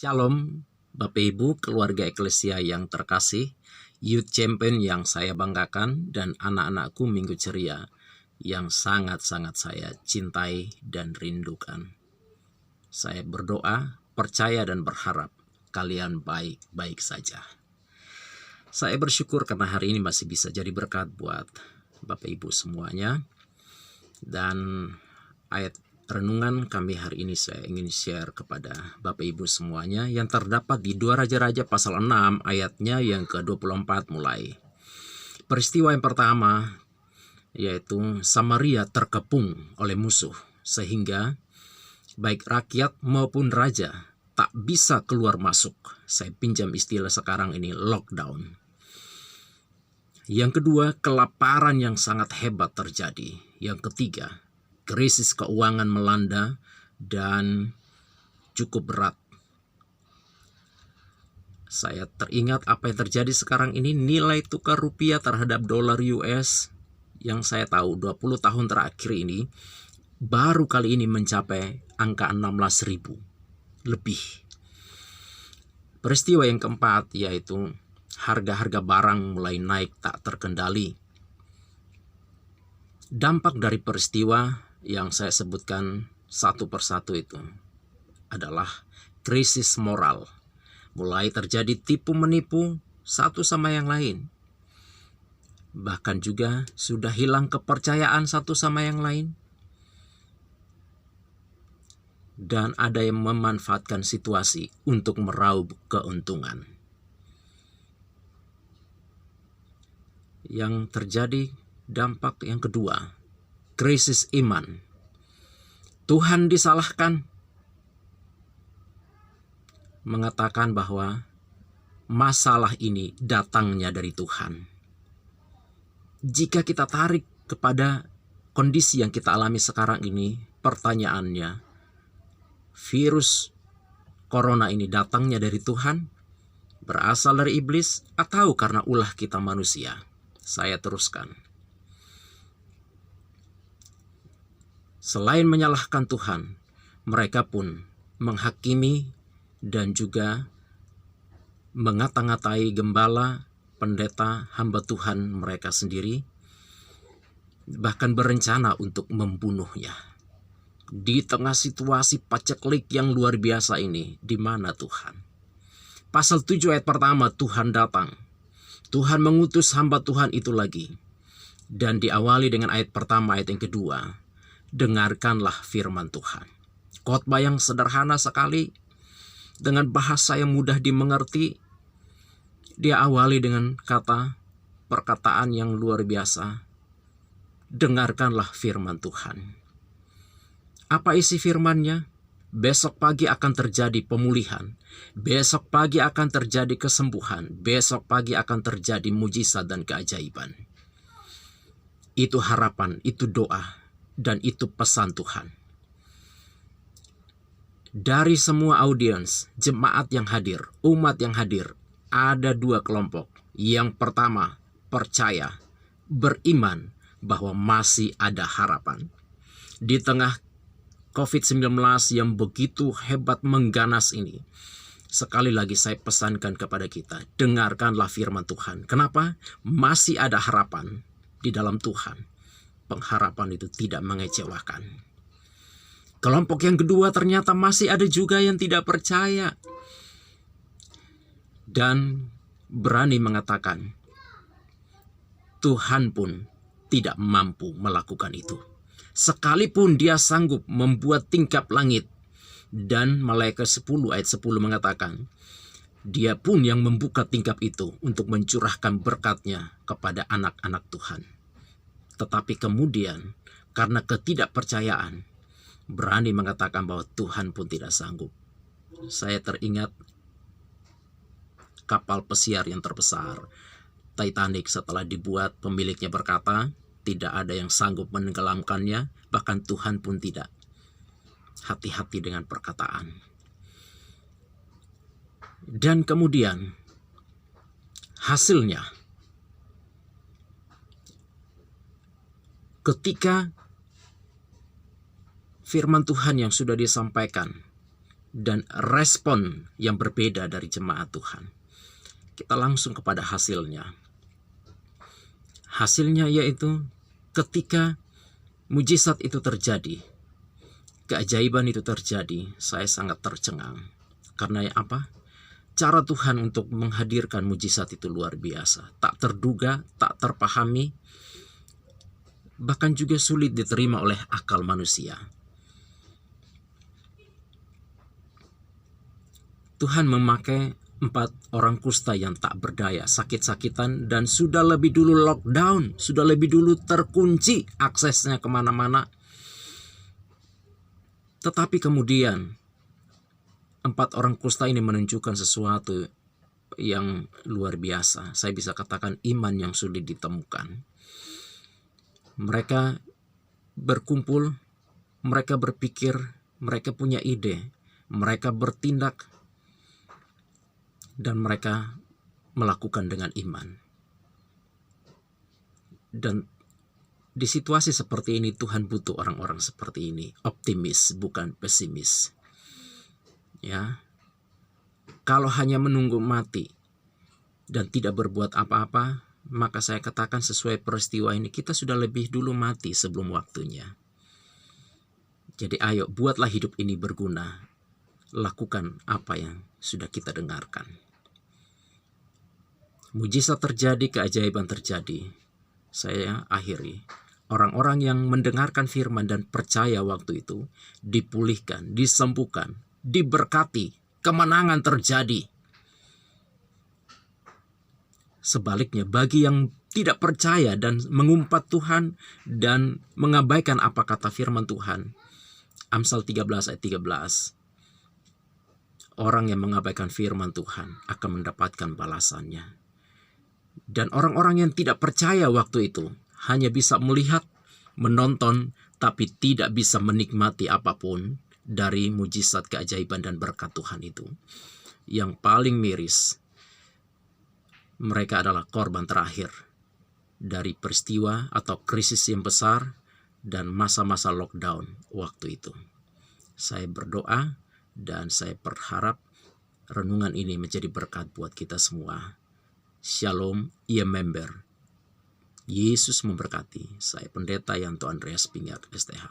Shalom, Bapak Ibu, keluarga eklesia yang terkasih, Youth Champion yang saya banggakan, dan anak-anakku Minggu Ceria yang sangat-sangat saya cintai dan rindukan. Saya berdoa, percaya dan berharap kalian baik-baik saja. Saya bersyukur karena hari ini masih bisa jadi berkat buat Bapak Ibu semuanya. Dan ayat renungan kami hari ini saya ingin share kepada Bapak Ibu semuanya yang terdapat di 2 Raja-Raja pasal 6 ayatnya yang ke-24 mulai. Peristiwa yang pertama yaitu Samaria terkepung oleh musuh sehingga baik rakyat maupun raja tak bisa keluar masuk. Saya pinjam istilah sekarang ini, lockdown. Yang kedua, kelaparan yang sangat hebat terjadi. Yang ketiga, krisis keuangan melanda dan cukup berat. Saya teringat apa yang terjadi sekarang ini, nilai tukar rupiah terhadap dolar US yang saya tahu 20 tahun terakhir ini baru kali ini mencapai angka 16.000 lebih. Peristiwa yang keempat yaitu harga-harga barang mulai naik tak terkendali. Dampak dari peristiwa yang saya sebutkan satu persatu itu adalah krisis moral. Mulai terjadi tipu menipu satu sama yang lain. Bahkan juga sudah hilang kepercayaan satu sama yang lain. Dan ada yang memanfaatkan situasi untuk meraup keuntungan. Yang terjadi dampak yang kedua, krisis iman. Tuhan disalahkan, mengatakan bahwa masalah ini datangnya dari Tuhan. Jika kita tarik kepada kondisi yang kita alami sekarang ini, pertanyaannya, virus corona ini datangnya dari Tuhan, berasal dari iblis, atau karena ulah kita manusia? Saya teruskan. Selain menyalahkan Tuhan, mereka pun menghakimi dan juga mengata-ngatai gembala, pendeta, hamba Tuhan mereka sendiri, bahkan berencana untuk membunuhnya. Di tengah situasi paceklik yang luar biasa ini, di mana Tuhan? Pasal 7 ayat pertama, Tuhan datang. Tuhan mengutus hamba Tuhan itu lagi. Dan diawali dengan ayat pertama, ayat yang kedua. Dengarkanlah firman Tuhan. Khotbah yang sederhana sekali, dengan bahasa yang mudah dimengerti. Dia awali dengan perkataan yang luar biasa. Dengarkanlah firman Tuhan. Apa isi firman-Nya? Besok pagi akan terjadi pemulihan. Besok pagi akan terjadi kesembuhan. Besok pagi akan terjadi mujizat dan keajaiban. Itu harapan, itu doa, dan itu pesan Tuhan. Dari semua audiens, jemaat yang hadir, umat yang hadir, ada 2 kelompok. Yang pertama, percaya, beriman bahwa masih ada harapan. Di tengah COVID-19 yang begitu hebat mengganas ini, sekali lagi saya pesankan kepada kita, dengarkanlah firman Tuhan. Kenapa? Masih ada harapan di dalam Tuhan. Pengharapan itu tidak mengecewakan. Kelompok yang kedua ternyata masih ada juga yang tidak percaya. Dan berani mengatakan, Tuhan pun tidak mampu melakukan itu. Sekalipun dia sanggup membuat tingkap langit. Dan Malaikat 10 ayat 10 mengatakan, dia pun yang membuka tingkap itu untuk mencurahkan berkatnya kepada anak-anak Tuhan. Tetapi kemudian karena ketidakpercayaan, berani mengatakan bahwa Tuhan pun tidak sanggup. Saya teringat kapal pesiar yang terbesar, Titanic, setelah dibuat, pemiliknya berkata, tidak ada yang sanggup menenggelamkannya, bahkan Tuhan pun tidak. Hati-hati dengan perkataan. Dan kemudian, hasilnya, ketika firman Tuhan yang sudah disampaikan dan respon yang berbeda dari jemaat Tuhan. Kita langsung kepada hasilnya. Hasilnya yaitu ketika mujizat itu terjadi, keajaiban itu terjadi, saya sangat tercengang. Karena apa? Cara Tuhan untuk menghadirkan mujizat itu luar biasa. Tak terduga, tak terpahami, bahkan juga sulit diterima oleh akal manusia. Tuhan memakai 4 orang kusta yang tak berdaya, sakit-sakitan, dan sudah lebih dulu lockdown, sudah lebih dulu terkunci aksesnya kemana-mana. Tetapi kemudian 4 orang kusta ini menunjukkan sesuatu yang luar biasa. Saya bisa katakan iman yang sulit ditemukan. Mereka berkumpul, mereka berpikir, mereka punya ide, mereka bertindak, dan mereka melakukan dengan iman. Dan di situasi seperti ini Tuhan butuh orang-orang seperti ini, optimis bukan pesimis. Ya. Kalau hanya menunggu mati dan tidak berbuat apa-apa, maka saya katakan sesuai peristiwa ini kita sudah lebih dulu mati sebelum waktunya. Jadi ayo buatlah hidup ini berguna. Lakukan apa yang sudah kita dengarkan. Mujizat terjadi, keajaiban terjadi. Saya akhiri. Orang-orang yang mendengarkan firman dan percaya waktu itu dipulihkan, disembuhkan, diberkati, kemenangan terjadi. Sebaliknya, bagi yang tidak percaya dan mengumpat Tuhan dan mengabaikan apa kata firman Tuhan, Amsal 13 ayat 13, orang yang mengabaikan firman Tuhan akan mendapatkan balasannya. Dan orang-orang yang tidak percaya waktu itu hanya bisa melihat, menonton, tapi tidak bisa menikmati apapun dari mujizat, keajaiban, dan berkat Tuhan itu. Yang paling miris, mereka adalah korban terakhir dari peristiwa atau krisis yang besar dan masa-masa lockdown waktu itu. Saya berdoa dan saya berharap renungan ini menjadi berkat buat kita semua. Shalom, ia member. Yesus memberkati. Saya Pendeta Yanto Andreas Pingat, STH.